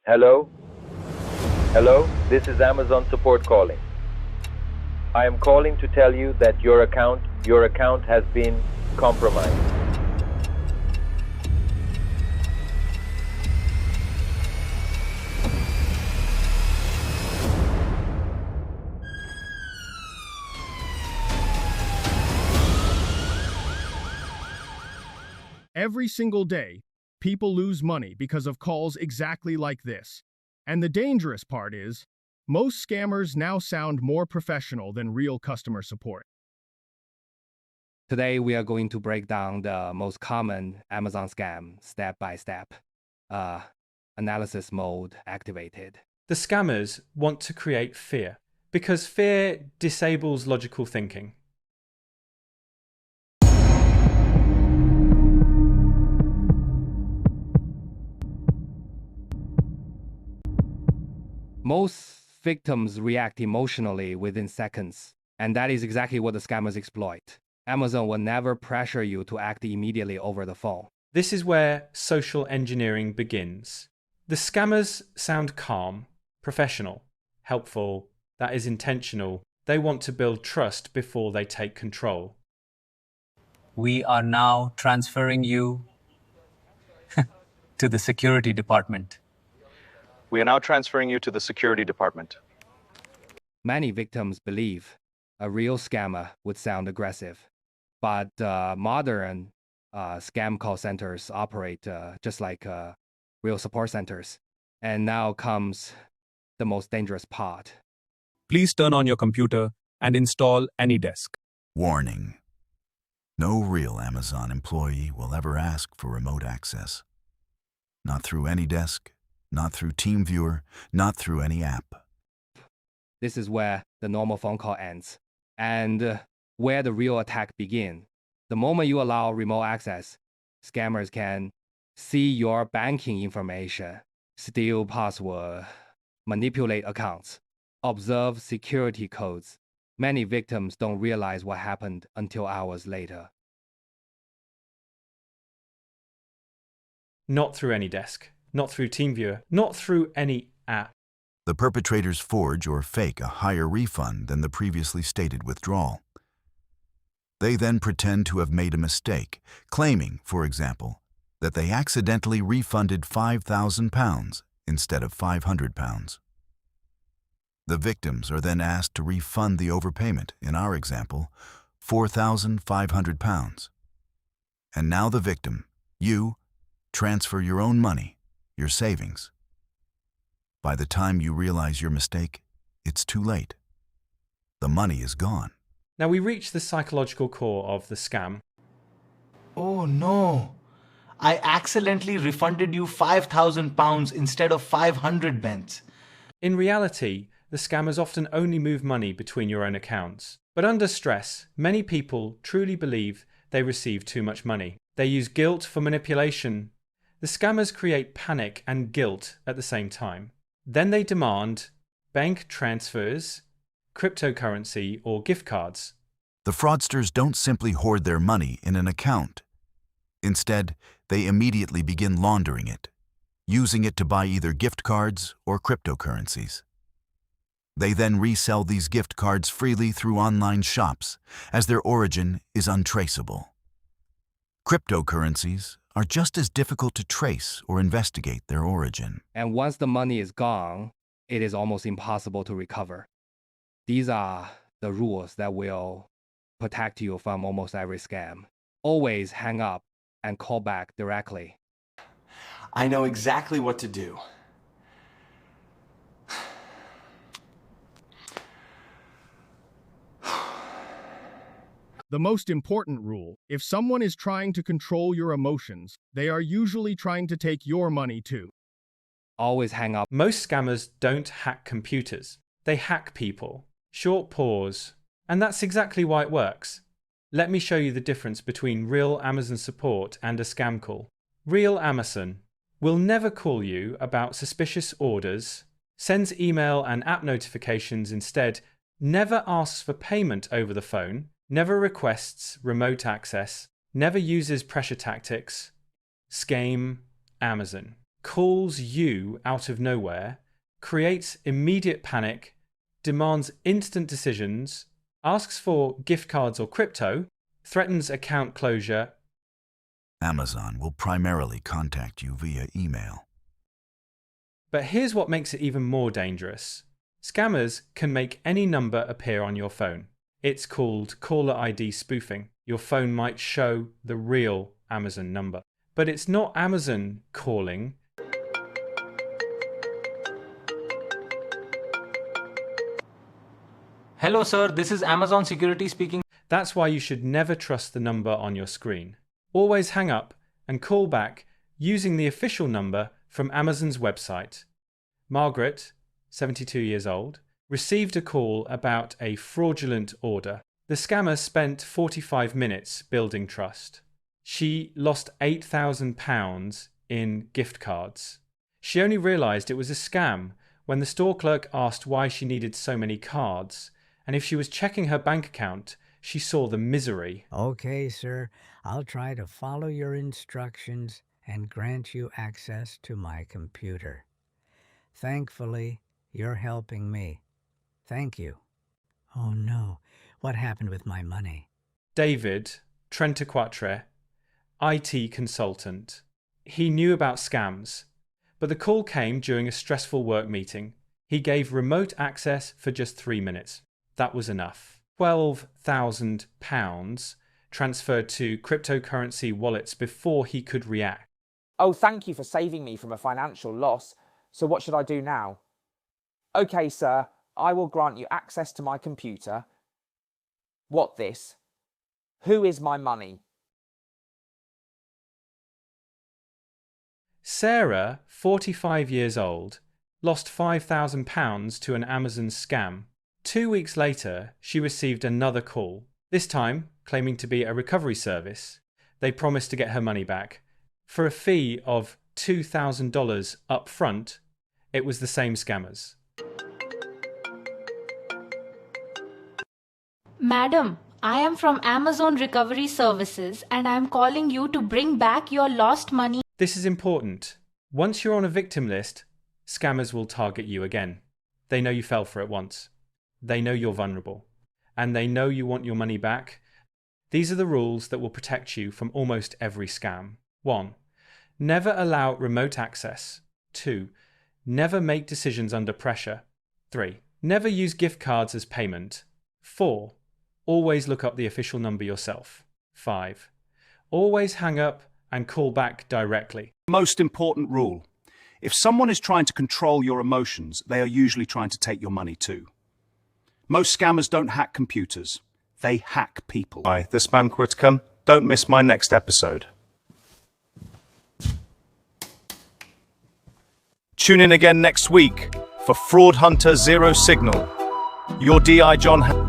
Hello? Hello? This is Amazon support calling. I am calling to tell you that your account has been compromised. Every single day, people lose money because of calls exactly like this. And the dangerous part is, most scammers now sound more professional than real customer support. Today, we are going to break down the most common Amazon scam step by step. Analysis mode activated. The scammers want to create fear because fear disables logical thinking. Most victims react emotionally within seconds, and that is exactly what the scammers exploit. Amazon will never pressure you to act immediately over the phone. This is where social engineering begins. The scammers sound calm, professional, helpful, that is intentional. They want to build trust before they take control. We are now transferring you to the security department. We are now transferring you to the security department. Many victims believe a real scammer would sound aggressive, but modern scam call centers operate just like real support centers. And now comes the most dangerous part. Please turn on your computer and install AnyDesk. Warning. No real Amazon employee will ever ask for remote access. Not through AnyDesk, not through TeamViewer, not through any app. This is where the normal phone call ends, and where the real attack begins. The moment you allow remote access, scammers can see your banking information, steal password, manipulate accounts, observe security codes. Many victims don't realize what happened until hours later. Not through AnyDesk, not through TeamViewer, not through any app. The perpetrators forge or fake a higher refund than the previously stated withdrawal. They then pretend to have made a mistake, claiming, for example, that they accidentally refunded £5,000 instead of £500. The victims are then asked to refund the overpayment, in our example, £4,500. And now the victim, you, transfer your own money, your savings. By the time you realize your mistake, it's too late. The money is gone. Now we reach the psychological core of the scam. Oh no! I accidentally refunded you £5,000 instead of 500 bents. In reality, the scammers often only move money between your own accounts. But under stress, many people truly believe they receive too much money. They use guilt for manipulation. The scammers create panic and guilt at the same time. Then they demand bank transfers, cryptocurrency, or gift cards. The fraudsters don't simply hoard their money in an account. Instead, they immediately begin laundering it, using it to buy either gift cards or cryptocurrencies. They then resell these gift cards freely through online shops, as their origin is untraceable. Cryptocurrencies are just as difficult to trace or investigate their origin. And once the money is gone, it is almost impossible to recover. These are the rules that will protect you from almost every scam. Always hang up and call back directly. I know exactly what to do. The most important rule: if someone is trying to control your emotions, they are usually trying to take your money too. Always hang up. Most scammers don't hack computers. They hack people. Short pause. And that's exactly why it works. Let me show you the difference between real Amazon support and a scam call. Real Amazon will never call you about suspicious orders, sends email and app notifications instead, never asks for payment over the phone, never requests remote access, never uses pressure tactics. Scam Amazon. calls you out of nowhere, creates immediate panic, demands instant decisions, asks for gift cards or crypto, threatens account closure. Amazon will primarily contact you via email. But here's what makes it even more dangerous. Scammers can make any number appear on your phone. It's called caller ID spoofing. Your phone might show the real Amazon number. But it's not Amazon calling. Hello, sir. This is Amazon Security speaking. That's why you should never trust the number on your screen. Always hang up and call back using the official number from Amazon's website. Margaret, 72 years old, received a call about a fraudulent order. The scammer spent 45 minutes building trust. She lost £8,000 in gift cards. She only realized it was a scam when the store clerk asked why she needed so many cards, and if she was checking her bank account, she saw the misery. Okay, sir. I'll try to follow your instructions and grant you access to my computer. Thankfully, you're helping me. Thank you. Oh no, what happened with my money? David, Trentaquattro, IT consultant. He knew about scams, but the call came during a stressful work meeting. He gave remote access for just 3 minutes. That was enough. £12,000 transferred to cryptocurrency wallets before he could react. Oh, thank you for saving me from a financial loss. So what should I do now? Okay, sir, I will grant you access to my computer. What this? Who is my money? Sarah, 45 years old, lost £5,000 to an Amazon scam. 2 weeks later, she received another call, this time claiming to be a recovery service. They promised to get her money back. For a fee of $2,000 up front, it was the same scammers. Madam, I am from Amazon Recovery Services and I am calling you to bring back your lost money. This is important. Once you're on a victim list, scammers will target you again. They know you fell for it once. They know you're vulnerable. And they know you want your money back. These are the rules that will protect you from almost every scam. 1. Never allow remote access. 2. Never make decisions under pressure. 3. Never use gift cards as payment. 4. Always look up the official number yourself. 5. Always hang up and call back directly. Most important rule. If someone is trying to control your emotions, they are usually trying to take your money too. Most scammers don't hack computers. They hack people. Hi, this man Whitcomb. Don't miss my next episode. Tune in again next week for Fraud Hunter Zero Signal. Your D.I. John